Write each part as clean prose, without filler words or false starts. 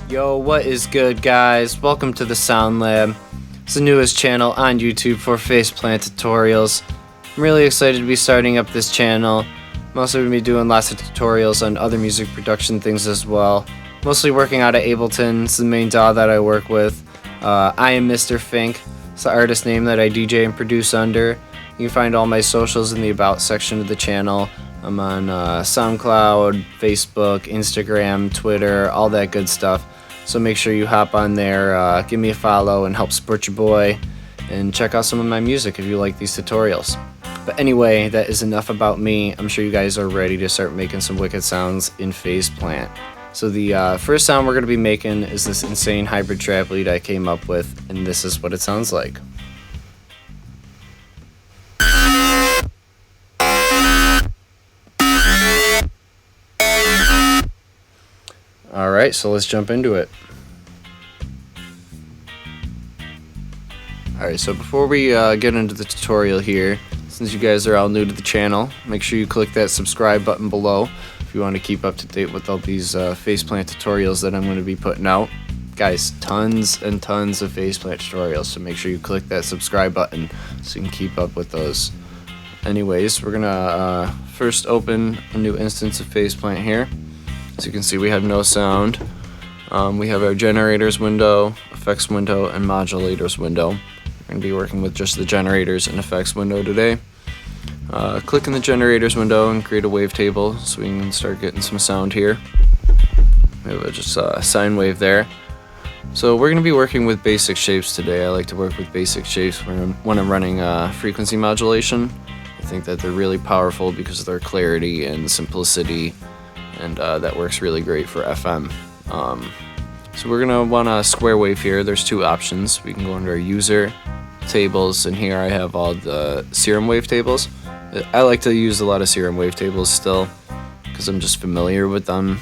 Yo, what is good, guys? Welcome to the Sound Lab. It's the newest channel on YouTube for faceplant tutorials. I'm really excited to be starting up this channel. I'm also going to be doing lots of tutorials on other music production things as well. Mostly working out of Ableton. It's the main DAW that I work with. I am Mr. Fink. It's the artist name that I DJ and produce under. You can find all my socials in the About section of the channel. I'm on SoundCloud, Facebook, Instagram, Twitter, all that good stuff. So make sure you hop on there, give me a follow, and help support your boy. And check out some of my music if you like these tutorials. But anyway, that is enough about me. I'm sure you guys are ready to start making some wicked sounds in faceplant. So the first sound we're going to be making is this insane hybrid trap lead I came up with, and this is what it sounds like. Alright, so let's jump into it. Alright, so before we get into the tutorial here, since you guys are all new to the channel, make sure you click that subscribe button below if you want to keep up to date with all these faceplant tutorials that I'm going to be putting out. Guys, tons and tons of faceplant tutorials, so make sure you click that subscribe button so you can keep up with those. Anyways, we're going to first open a new instance of faceplant here. As you can see, we have no sound. We have our generators window, effects window, and modulators window. We're going to be working with just the generators and effects window today. Click in the generators window and create a wavetable so we can start getting some sound here. We have just a sine wave there. So we're going to be working with basic shapes today. I like to work with basic shapes when I'm running frequency modulation. I think that they're really powerful because of their clarity and simplicity. And that works really great for FM. So we're gonna want a square wave here. There's two options. We can go under user tables, and here I have all the serum wavetables. I like to use a lot of serum wavetables still because I'm just familiar with them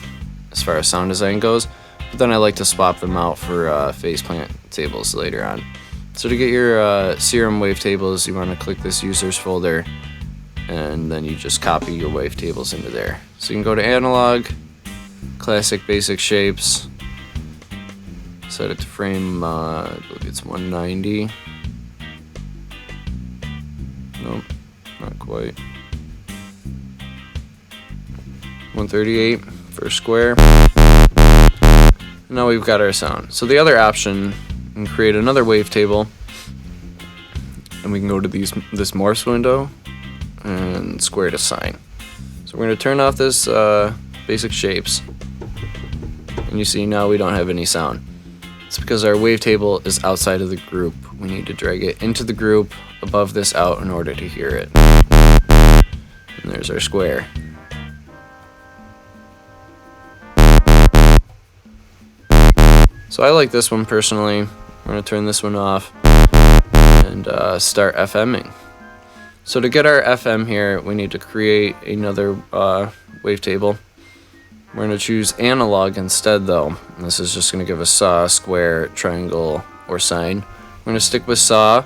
as far as sound design goes. But then I like to swap them out for faceplant tables later on. So to get your serum wavetables, you want to click this users folder, and then you just copy your wavetables into there. So you can go to analog, classic basic shapes, set it to frame, I believe it's 190. Nope, not quite. 138 for square. And now we've got our sound. So the other option, we can create another wavetable, and we can go to this morphs window and square to sine. So we're going to turn off this basic shapes, and you see now we don't have any sound. It's because our wavetable is outside of the group. We need to drag it into the group above this out in order to hear it. And there's our square. So I like this one personally. We're going to turn this one off and start FMing. So to get our FM here, we need to create another wavetable. We're going to choose analog instead though. And this is just going to give us saw, square, triangle, or sine. We're going to stick with saw.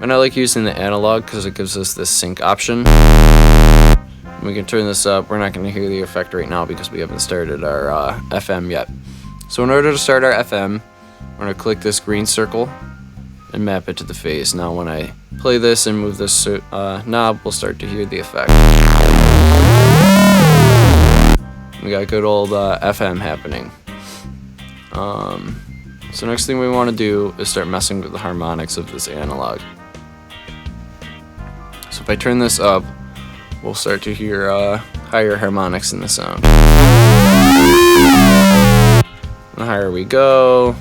And I like using the analog because it gives us this sync option. And we can turn this up. We're not going to hear the effect right now because we haven't started our FM yet. So in order to start our FM, we're going to click this green circle and map it to the phase. Now when I play this and move this knob, we'll start to hear the effect. We got good old FM happening. So next thing we want to do is start messing with the harmonics of this analog. So if I turn this up, we'll start to hear higher harmonics in the sound. The higher we go,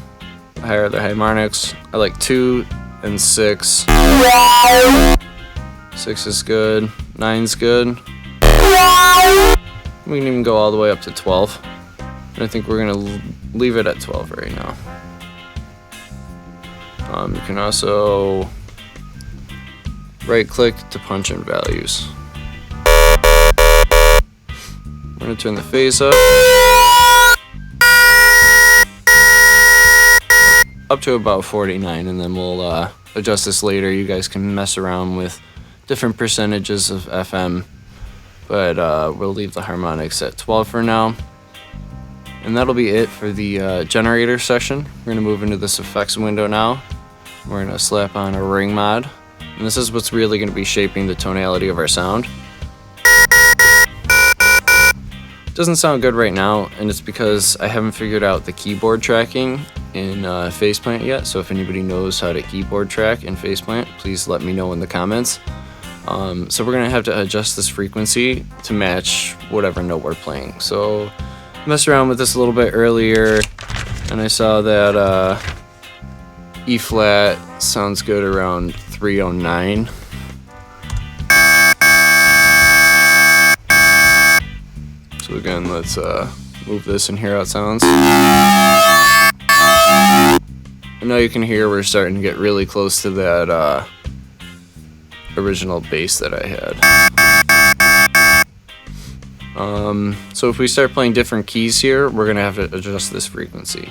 the higher the harmonics. I like 2 and 6. 6 is good. 9's good. We can even go all the way up to 12. And I think we're gonna leave it at 12 right now. You can also right click to punch in values. We're gonna turn the phase up to about 49, and then we'll adjust this later. You guys can mess around with different percentages of FM, but we'll leave the harmonics at 12 for now. And that'll be it for the generator section. We're going to move into this effects window now. We're going to slap on a ring mod. And this is what's really going to be shaping the tonality of our sound. Doesn't sound good right now, and it's because I haven't figured out the keyboard tracking in Faceplant yet. So if anybody knows how to keyboard track in Faceplant, please let me know in the comments. So we're gonna have to adjust this frequency to match whatever note we're playing. So I messed around with this a little bit earlier, and I saw that E flat sounds good around 309. So again, let's move this and hear how it sounds. I know you can hear we're starting to get really close to that original bass that I had. So if we start playing different keys here, we're going to have to adjust this frequency.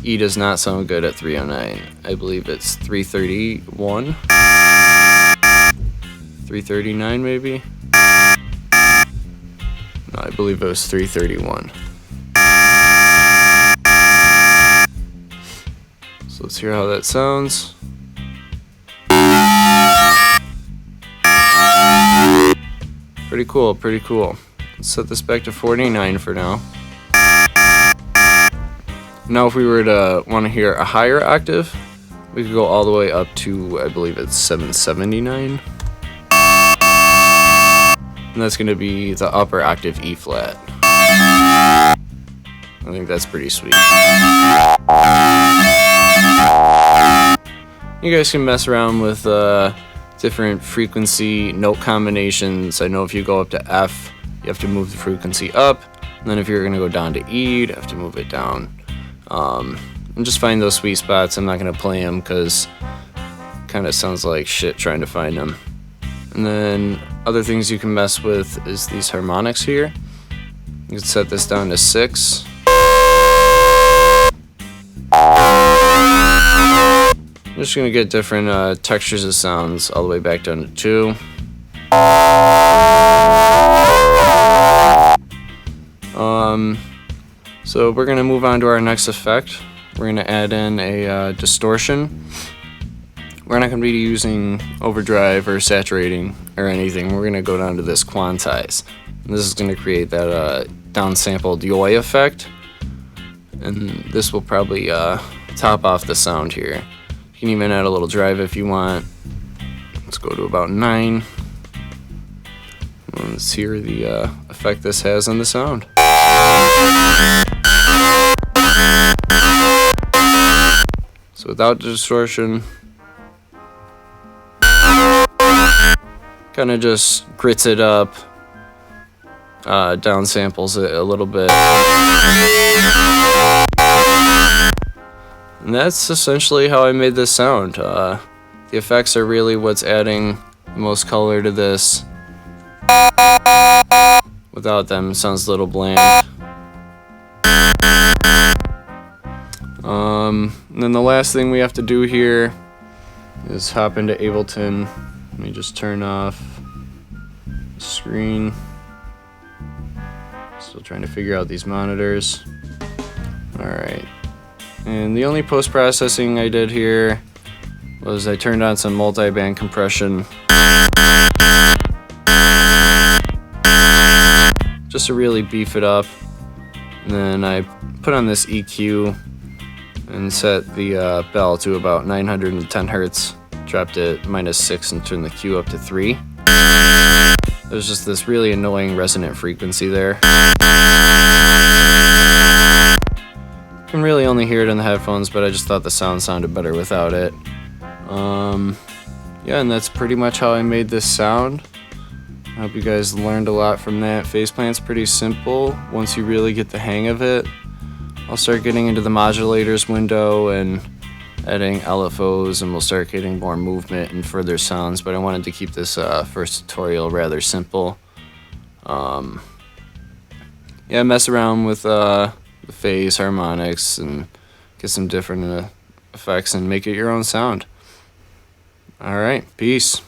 E does not sound good at 309. I believe it's 331. 339 maybe? No, I believe it was 331. So let's hear how that sounds. Pretty cool, pretty cool. Let's set this back to 49 for now. Now if we were to want to hear a higher octave, we could go all the way up to, I believe it's 779. And that's going to be the upper octave E flat. I think that's pretty sweet. You guys can mess around with different frequency note combinations. I know if you go up to F, you have to move the frequency up. And then if you're going to go down to E, you have to move it down. And just find those sweet spots. I'm not going to play them because it kind of sounds like shit trying to find them. And then other things you can mess with is these harmonics here. You can set this down to 6. I'm just going to get different textures of sounds all the way back down to 2. So we're going to move on to our next effect. We're going to add in a distortion. We're not going to be using overdrive or saturating or anything. We're going to go down to this quantize. And this is going to create that downsampled yoy effect. And this will probably top off the sound here. You can even add a little drive if you want. Let's go to about 9. Let's hear the effect this has on the sound. So without the distortion, kind of just grits it up, downsamples it a little bit. And that's essentially how I made this sound. The effects are really what's adding the most color to this. Without them, it sounds a little bland. And then the last thing we have to do here is hop into Ableton. Let me just turn off the screen. Still trying to figure out these monitors. Alright. And the only post-processing I did here was I turned on some multi-band compression. Just to really beef it up. And then I put on this EQ and set the bell to about 910 Hertz. Dropped it -6 and turned the Q up to 3. There's just this really annoying resonant frequency there. You can really only hear it in the headphones, but I just thought the sound sounded better without it. Yeah, and that's pretty much how I made this sound. I hope you guys learned a lot from that. Faceplant's pretty simple once you really get the hang of it. I'll start getting into the modulators window and adding LFOs, and we'll start getting more movement and further sounds, but I wanted to keep this first tutorial rather simple. Yeah, mess around with the phase, harmonics, and get some different effects and make it your own sound. Alright, peace.